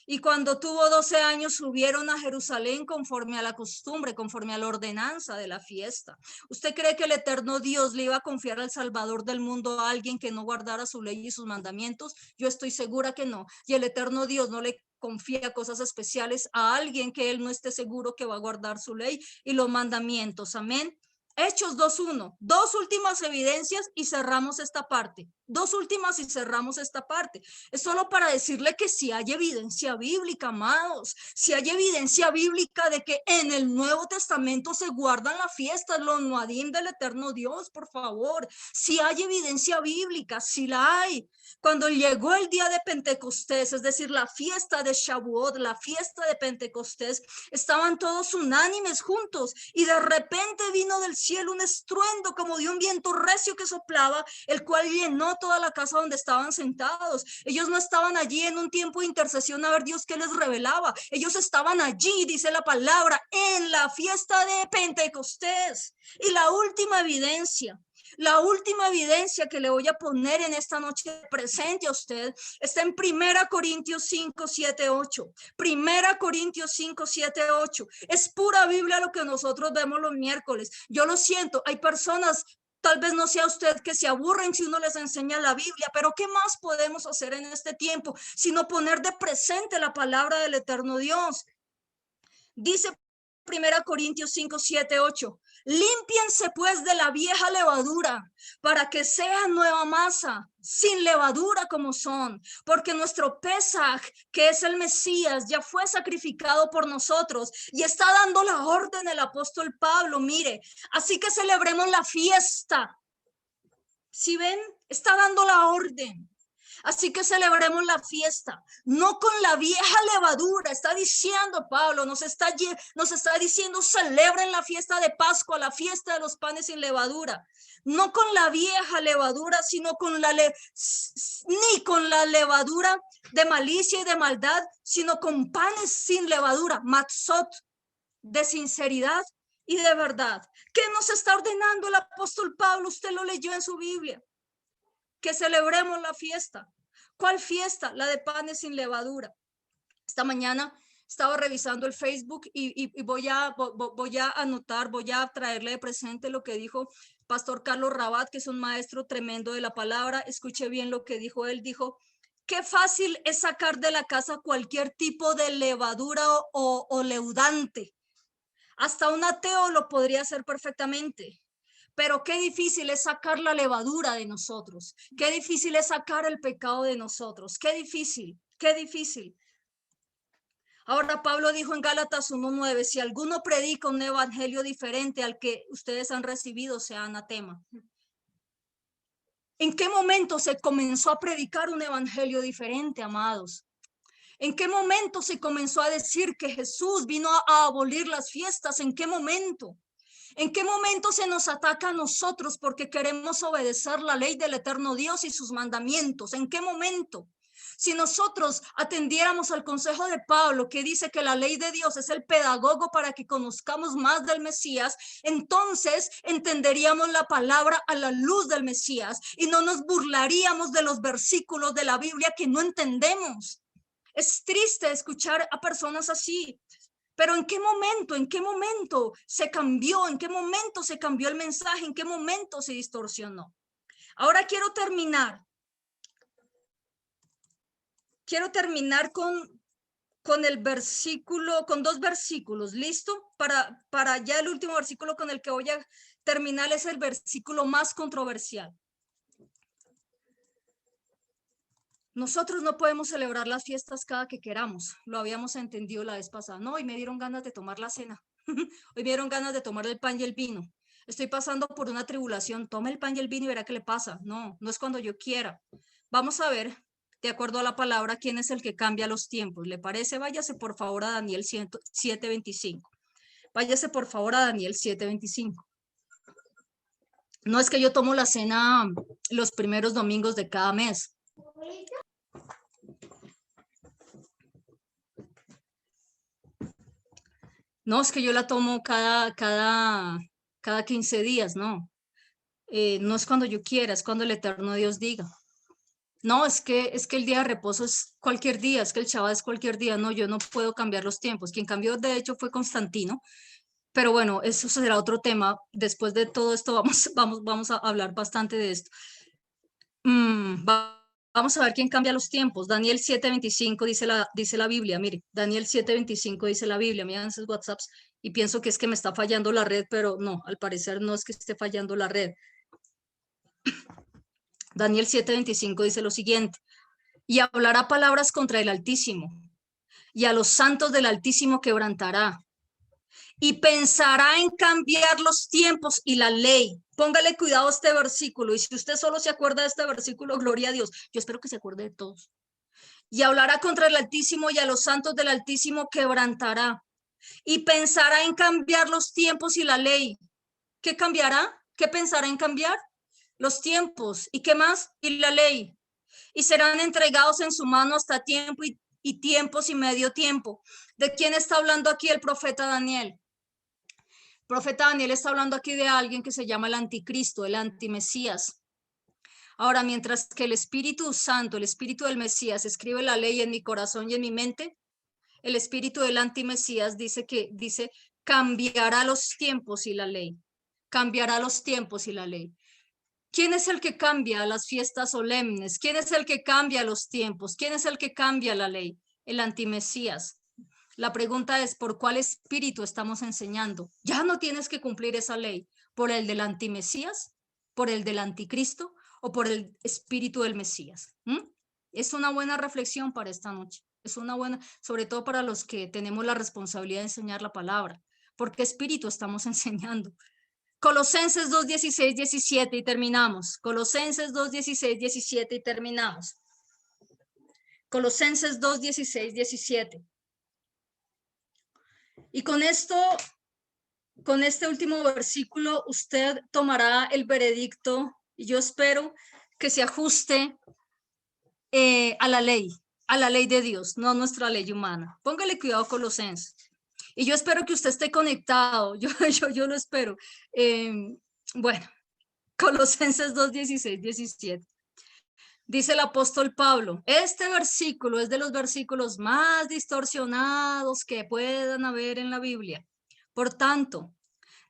Y cuando tuvo 12 años subieron a Jerusalén conforme a la costumbre, conforme a la ordenanza de la fiesta. ¿Usted cree que el eterno Dios le iba a confiar al Salvador del mundo a alguien que no guardara su ley y sus mandamientos? Yo estoy segura que no. Y el eterno Dios no le confía cosas especiales a alguien que él no esté seguro que va a guardar su ley y los mandamientos. Amén. Hechos 2:1, dos últimas evidencias y cerramos esta parte. Dos últimas y cerramos esta parte. Es solo para decirle que si hay evidencia bíblica, amados, si hay evidencia bíblica de que en el Nuevo Testamento se guardan las fiestas, los Noadim del eterno Dios, por favor. Si hay evidencia bíblica, si la hay. Cuando llegó el día de Pentecostés, es decir, la fiesta de Shavuot, la fiesta de Pentecostés, estaban todos unánimes juntos y de repente vino del cielo un estruendo como de un viento recio que soplaba, el cual llenó toda la casa donde estaban sentados. Ellos no estaban allí en un tiempo de intercesión a ver Dios qué les revelaba. Ellos estaban allí, dice la palabra, en la fiesta de Pentecostés. Y la última evidencia que le voy a poner en esta noche presente a usted está en 1 Corintios 5, 7, 8. 1 Corintios 5, 7, 8. Es pura Biblia lo que nosotros vemos los miércoles. Yo lo siento, hay personas, tal vez no sea usted, que se aburren si uno les enseña la Biblia, pero ¿qué más podemos hacer en este tiempo sino poner de presente la palabra del eterno Dios? Dice 1 Corintios 5, 7, 8. Límpiense pues de la vieja levadura para que sean nueva masa, sin levadura como son, porque nuestro Pesaj, que es el Mesías, ya fue sacrificado por nosotros y está dando la orden el apóstol Pablo. Mire, así que celebremos la fiesta. ¿Sí ven? Está dando la orden. Así que celebremos la fiesta, no con la vieja levadura, está diciendo Pablo, nos está diciendo celebren la fiesta de Pascua, la fiesta de los panes sin levadura, no con la vieja levadura, sino ni con la levadura de malicia y de maldad, sino con panes sin levadura, matzot, de sinceridad y de verdad. ¿Qué nos está ordenando el apóstol Pablo? Usted lo leyó en su Biblia. Que celebremos la fiesta. ¿Cuál fiesta? La de panes sin levadura. Esta mañana estaba revisando el Facebook y voy a anotar, voy a traerle de presente lo que dijo Pastor Carlos Rabat, que es un maestro tremendo de la palabra. Escuche bien lo que dijo él. Dijo, qué fácil es sacar de la casa cualquier tipo de levadura o leudante. Hasta un ateo lo podría hacer perfectamente. Pero qué difícil es sacar la levadura de nosotros. Qué difícil es sacar el pecado de nosotros. Qué difícil, qué difícil. Ahora Pablo dijo en Gálatas 1:9, si alguno predica un evangelio diferente al que ustedes han recibido, sea anatema. ¿En qué momento se comenzó a predicar un evangelio diferente, amados? ¿En qué momento se comenzó a decir que Jesús vino a abolir las fiestas? ¿En qué momento? ¿En qué momento se nos ataca a nosotros porque queremos obedecer la ley del eterno Dios y sus mandamientos? ¿En qué momento? Si nosotros atendiéramos al consejo de Pablo, que dice que la ley de Dios es el pedagogo para que conozcamos más del Mesías, entonces entenderíamos la palabra a la luz del Mesías y no nos burlaríamos de los versículos de la Biblia que no entendemos. Es triste escuchar a personas así. Pero ¿en qué momento se cambió? ¿En qué momento se cambió el mensaje? ¿En qué momento se distorsionó? Ahora quiero terminar con el versículo, con dos versículos, ¿listo? Para ya el último versículo con el que voy a terminar es el versículo más controversial. Nosotros no podemos celebrar las fiestas cada que queramos. Lo habíamos entendido la vez pasada. No, hoy me dieron ganas de tomar la cena. Hoy me dieron ganas de tomar el pan y el vino. Estoy pasando por una tribulación. Tome el pan y el vino y verá qué le pasa. No, no es cuando yo quiera. Vamos a ver, de acuerdo a la palabra, quién es el que cambia los tiempos. ¿Le parece? Váyase por favor a Daniel 7:25. Váyase por favor a Daniel 7:25. No es que yo tomo la cena los primeros domingos de cada mes. No, es que yo la tomo cada 15 días, no. No es cuando yo quiera, es cuando el eterno Dios diga. No, es que el día de reposo es cualquier día, es que el Shabbat es cualquier día. No, yo no puedo cambiar los tiempos. Quien cambió, de hecho, fue Constantino. Pero bueno, eso será otro tema. Después de todo esto, vamos a hablar bastante de esto. Vamos a ver quién cambia los tiempos. Daniel 7:25 dice la Biblia. Mire, Daniel 7:25 dice la Biblia. Miren sus WhatsApps y pienso que es que me está fallando la red, pero no, al parecer no es que esté fallando la red. Daniel 7:25 dice lo siguiente: y hablará palabras contra el Altísimo, y a los santos del Altísimo quebrantará, y pensará en cambiar los tiempos y la ley. Póngale cuidado a este versículo, y si usted solo se acuerda de este versículo, gloria a Dios. Yo espero que se acuerde de todos. Y hablará contra el Altísimo, y a los santos del Altísimo quebrantará, y pensará en cambiar los tiempos y la ley. ¿Qué cambiará? ¿Qué pensará en cambiar? Los tiempos. ¿Y qué más? Y la ley. Y serán entregados en su mano hasta tiempo y tiempos y medio tiempo. ¿De quién está hablando aquí el profeta Daniel? El profeta Daniel está hablando aquí de alguien que se llama el anticristo, el antimesías. Ahora, mientras que el Espíritu Santo, el Espíritu del Mesías, escribe la ley en mi corazón y en mi mente, el Espíritu del antimesías dice, cambiará los tiempos y la ley. Cambiará los tiempos y la ley. ¿Quién es el que cambia las fiestas solemnes? ¿Quién es el que cambia los tiempos? ¿Quién es el que cambia la ley? El antimesías. La pregunta es, ¿por cuál espíritu estamos enseñando? Ya no tienes que cumplir esa ley. ¿Por el del antimesías? ¿Por el del anticristo? ¿O por el espíritu del Mesías? Es una buena reflexión para esta noche. Es una buena, sobre todo para los que tenemos la responsabilidad de enseñar la palabra. ¿Por qué espíritu estamos enseñando? Colosenses 2, 16, 17 y terminamos. Colosenses 2, 16, 17 y terminamos. Colosenses 2, 16, 17. Y con esto, con este último versículo, usted tomará el veredicto y yo espero que se ajuste a la ley de Dios, no a nuestra ley humana. Póngale cuidado, Colosenses. Y yo espero que usted esté conectado, yo lo espero. Bueno, Colosenses 2, 16, 17. Dice el apóstol Pablo, este versículo es de los versículos más distorsionados que puedan haber en la Biblia. Por tanto,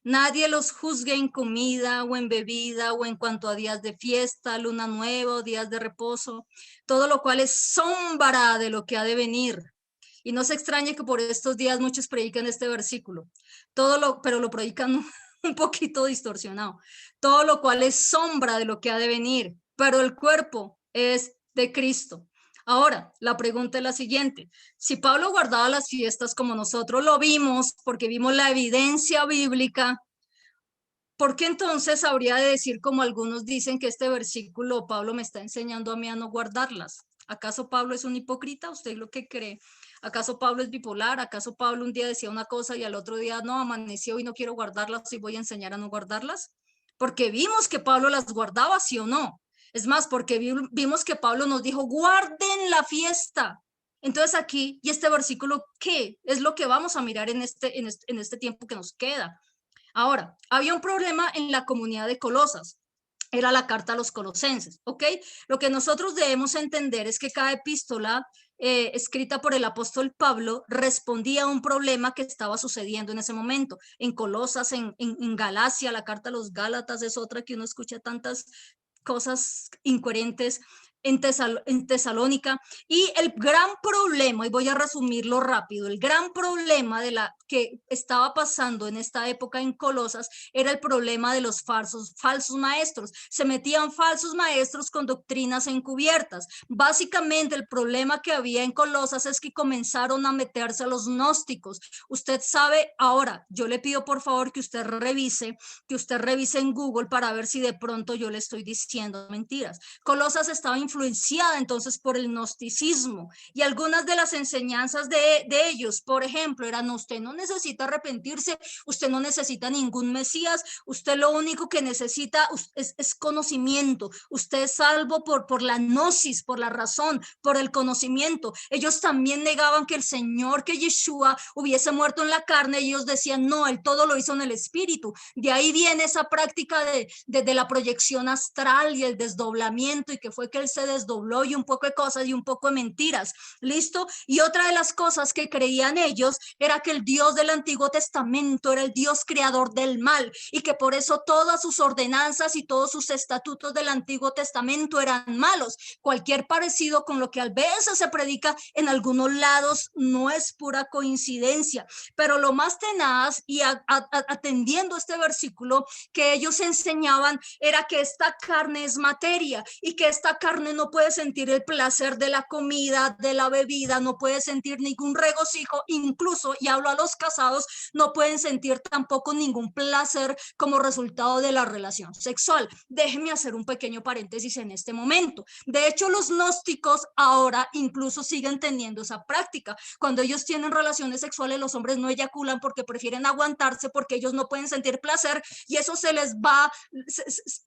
nadie los juzgue en comida o en bebida o en cuanto a días de fiesta, luna nueva o días de reposo, todo lo cual es sombra de lo que ha de venir. Y no se extrañe que por estos días muchos predican este versículo, pero lo predican un poquito distorsionado. Todo lo cual es sombra de lo que ha de venir, pero el cuerpo es de Cristo. Ahora, la pregunta es la siguiente. Si Pablo guardaba las fiestas como nosotros lo vimos, porque vimos la evidencia bíblica, ¿por qué entonces habría de decir, como algunos dicen, que este versículo Pablo me está enseñando a mí a no guardarlas? ¿Acaso Pablo es un hipócrita? ¿Usted lo que cree? ¿Acaso Pablo es bipolar? ¿Acaso Pablo un día decía una cosa y al otro día no, amaneció y no quiero guardarlas y voy a enseñar a no guardarlas? Porque vimos que Pablo las guardaba, ¿sí o no? Es más, porque vimos que Pablo nos dijo, guarden la fiesta. Entonces aquí, ¿y este versículo qué? Es lo que vamos a mirar en este tiempo que nos queda. Ahora, había un problema en la comunidad de Colosas. Era la carta a los colosenses, ¿ok? Lo que nosotros debemos entender es que cada epístola escrita por el apóstol Pablo respondía a un problema que estaba sucediendo en ese momento. En Colosas, en Galacia, la carta a los Gálatas es otra que uno escucha tantas cosas incoherentes. En Tesalónica, y el gran problema, y voy a resumirlo rápido, el gran problema de la que estaba pasando en esta época en Colosas era el problema de los falsos maestros. Se metían falsos maestros con doctrinas encubiertas. Básicamente el problema que había en Colosas es que comenzaron a meterse a los gnósticos. Usted sabe, ahora yo le pido por favor que usted revise en Google para ver si de pronto yo le estoy diciendo mentiras. Colosas estaba influenciada entonces por el gnosticismo y algunas de las enseñanzas de ellos, por ejemplo, eran: usted no necesita arrepentirse, usted no necesita ningún Mesías, usted lo único que necesita es conocimiento, usted es salvo por la gnosis, por la razón, por el conocimiento. Ellos también negaban que el Señor, que Yeshua hubiese muerto en la carne. Ellos decían, no, él todo lo hizo en el espíritu. De ahí viene esa práctica de la proyección astral y el desdoblamiento, y que fue que el se desdobló y un poco de cosas y un poco de mentiras. ¿Listo? Y otra de las cosas que creían ellos era que el Dios del Antiguo Testamento era el Dios creador del mal y que por eso todas sus ordenanzas y todos sus estatutos del Antiguo Testamento eran malos. Cualquier parecido con lo que a veces se predica en algunos lados no es pura coincidencia, pero lo más tenaz y atendiendo este versículo que ellos enseñaban era que esta carne es materia y que esta carne no puede sentir el placer de la comida, de la bebida, no puede sentir ningún regocijo, incluso, y hablo a los casados, no pueden sentir tampoco ningún placer como resultado de la relación sexual. Déjenme hacer un pequeño paréntesis en este momento. De hecho, los gnósticos ahora incluso siguen teniendo esa práctica. Cuando ellos tienen relaciones sexuales, los hombres no eyaculan porque prefieren aguantarse, porque ellos no pueden sentir placer y eso se les va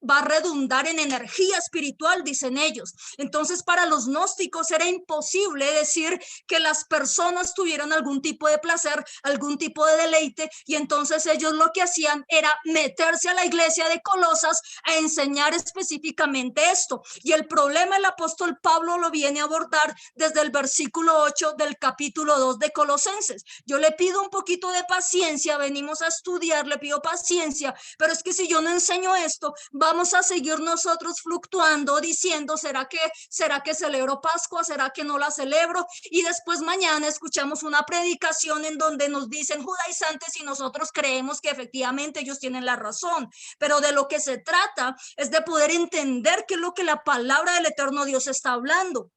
a redundar en energía espiritual, dicen ellos. Entonces, para los gnósticos era imposible decir que las personas tuvieran algún tipo de placer, algún tipo de deleite, y entonces ellos lo que hacían era meterse a la iglesia de Colosas a enseñar específicamente esto. Y el problema el apóstol Pablo lo viene a abordar desde el versículo 8 del capítulo 2 de Colosenses. Yo le pido un poquito de paciencia, venimos a estudiar, le pido paciencia, pero es que si yo no enseño esto, vamos a seguir nosotros fluctuando diciendo, ¿será que celebro Pascua? ¿Será que no la celebro? Y después mañana escuchamos una predicación en donde nos dicen judaizantes y nosotros creemos que efectivamente ellos tienen la razón, pero de lo que se trata es de poder entender qué es lo que la palabra del eterno Dios está hablando.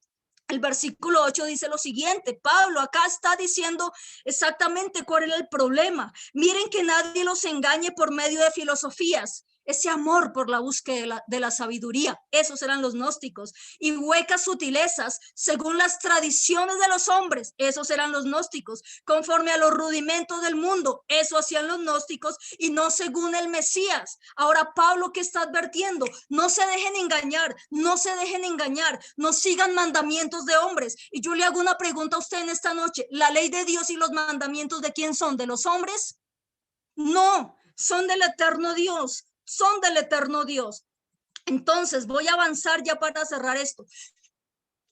El versículo 8 dice lo siguiente, Pablo acá está diciendo exactamente cuál era el problema. Miren que nadie los engañe por medio de filosofías. Ese amor por la búsqueda de la sabiduría, esos eran los gnósticos, y huecas sutilezas según las tradiciones de los hombres, esos eran los gnósticos, conforme a los rudimentos del mundo, eso hacían los gnósticos, y no según el Mesías. Ahora Pablo, ¿qué está advirtiendo? No se dejen engañar, no se dejen engañar, no sigan mandamientos de hombres. Y yo le hago una pregunta a usted en esta noche, ¿la ley de Dios y los mandamientos de quién son? ¿De los hombres? No, son del eterno Dios. Son del eterno Dios. Entonces voy a avanzar ya para cerrar esto.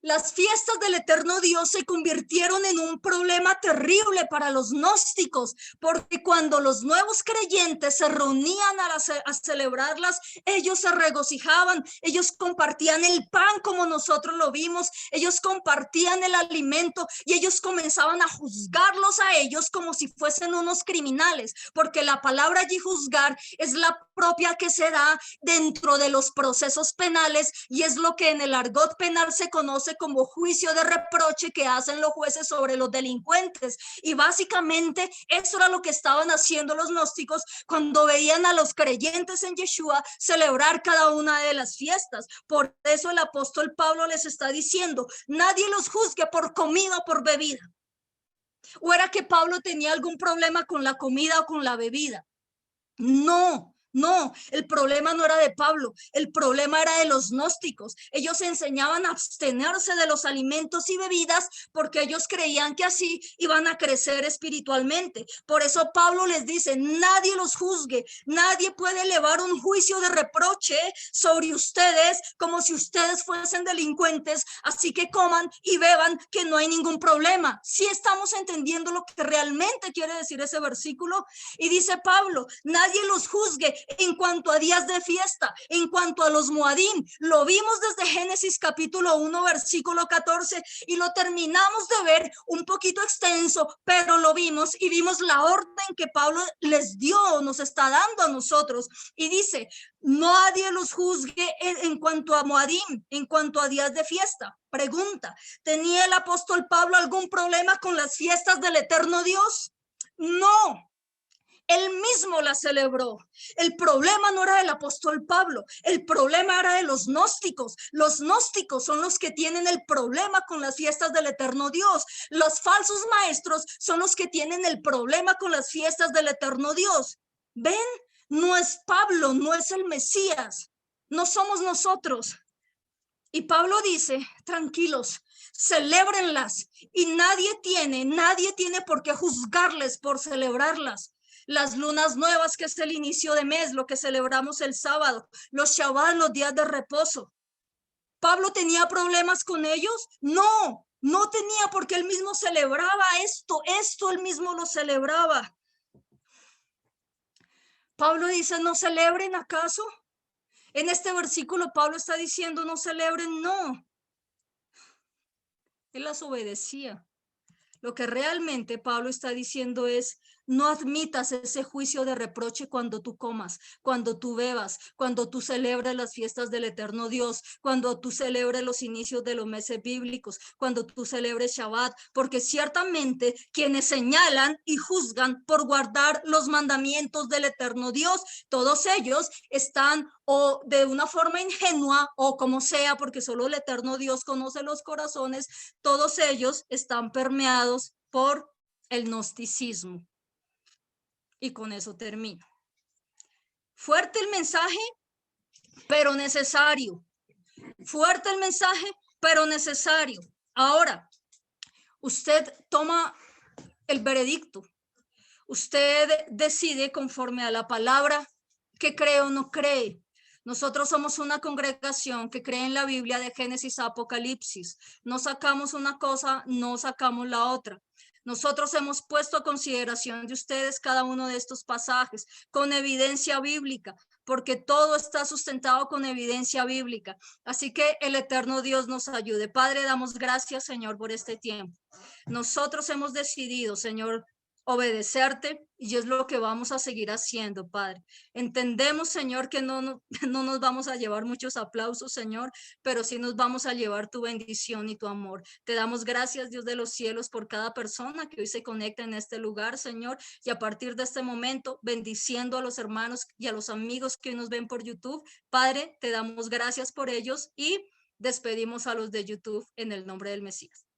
Las fiestas del eterno Dios se convirtieron en un problema terrible para los gnósticos, porque cuando los nuevos creyentes se reunían a celebrarlas, ellos se regocijaban, ellos compartían el pan como nosotros lo vimos, ellos compartían el alimento y ellos comenzaban a juzgarlos a ellos como si fuesen unos criminales, porque la palabra allí juzgar es la propia que se da dentro de los procesos penales y es lo que en el argot penal se conoce como juicio de reproche que hacen los jueces sobre los delincuentes. Y básicamente eso era lo que estaban haciendo los gnósticos cuando veían a los creyentes en Yeshua celebrar cada una de las fiestas. Por eso el apóstol Pablo les está diciendo, nadie los juzgue por comida o por bebida. ¿O era que Pablo tenía algún problema con la comida o con la bebida? No. No, el problema no era de Pablo, el problema era de los gnósticos. Ellos enseñaban a abstenerse de los alimentos y bebidas porque ellos creían que así iban a crecer espiritualmente. Por eso Pablo les dice, nadie los juzgue, nadie puede elevar un juicio de reproche sobre ustedes como si ustedes fuesen delincuentes, así que coman y beban, que no hay ningún problema. Si estamos entendiendo lo que realmente quiere decir ese versículo. Y dice Pablo, nadie los juzgue en cuanto a días de fiesta, en cuanto a los Moadim. Lo vimos desde Génesis capítulo 1 versículo 14 y lo terminamos de ver un poquito extenso, pero lo vimos y vimos la orden que Pablo les dio, nos está dando a nosotros. Y dice, nadie los juzgue en cuanto a Moadim, en cuanto a días de fiesta. Pregunta, ¿tenía el apóstol Pablo algún problema con las fiestas del eterno Dios? No. Él mismo la celebró. El problema no era del apóstol Pablo, el problema era de los gnósticos. Los gnósticos son los que tienen el problema con las fiestas del eterno Dios. Los falsos maestros son los que tienen el problema con las fiestas del eterno Dios. ¿Ven? No es Pablo, no es el Mesías, no somos nosotros. Y Pablo dice, tranquilos, celébrenlas y nadie tiene por qué juzgarles por celebrarlas. Las lunas nuevas, que es el inicio de mes, lo que celebramos el sábado, los Shabbat, los días de reposo. ¿Pablo tenía problemas con ellos? No, no tenía, porque él mismo celebraba esto él mismo lo celebraba. Pablo dice, ¿no celebren acaso? En este versículo Pablo está diciendo, no celebren, no. Él las obedecía. Lo que realmente Pablo está diciendo es, no admitas ese juicio de reproche cuando tú comas, cuando tú bebas, cuando tú celebres las fiestas del eterno Dios, cuando tú celebres los inicios de los meses bíblicos, cuando tú celebres Shabbat, porque ciertamente quienes señalan y juzgan por guardar los mandamientos del eterno Dios, todos ellos están o de una forma ingenua o como sea, porque solo el eterno Dios conoce los corazones, todos ellos están permeados por el gnosticismo. Y con eso termino. Fuerte el mensaje, pero necesario. Fuerte el mensaje, pero necesario. Ahora, usted toma el veredicto. Usted decide conforme a la palabra que cree o no cree. Nosotros somos una congregación que cree en la Biblia de Génesis a Apocalipsis. No sacamos una cosa, no sacamos la otra. Nosotros hemos puesto a consideración de ustedes cada uno de estos pasajes con evidencia bíblica, porque todo está sustentado con evidencia bíblica. Así que el eterno Dios nos ayude. Padre, damos gracias, Señor, por este tiempo. Nosotros hemos decidido, Señor, obedecerte y es lo que vamos a seguir haciendo, Padre. Entendemos, Señor, que no nos vamos a llevar muchos aplausos, Señor, pero sí nos vamos a llevar tu bendición y tu amor. Te damos gracias, Dios de los cielos, por cada persona que hoy se conecta en este lugar, Señor, y a partir de este momento, bendiciendo a los hermanos y a los amigos que nos ven por YouTube. Padre, te damos gracias por ellos y despedimos a los de YouTube en el nombre del Mesías.